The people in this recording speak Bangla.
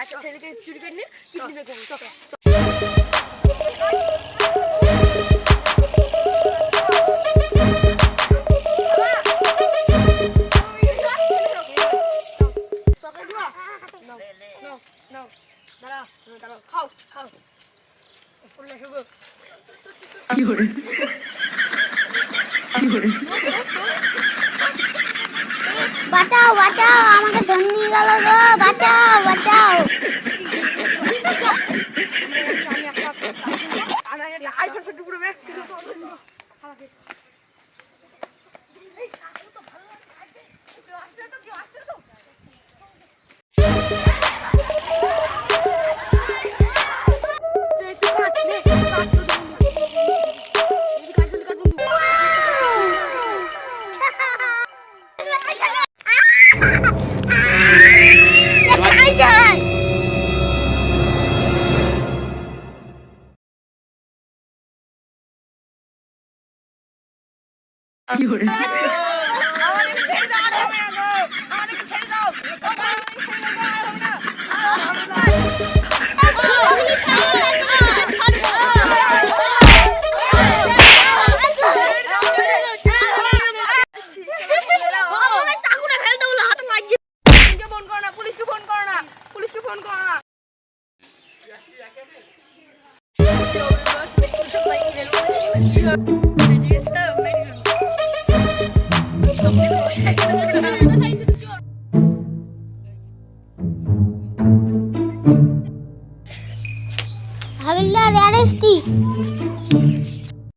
একটা ছেলেকে চুরি করে নিয়ে কিডন্যাপ করবো। চল খাও খাও বাঁচাও বাঁচাও, আমাকে ধরে নিয়ে গেল গো, বাঁচাও বাঁচাও। হাবিলদার অ্যারেস্টি।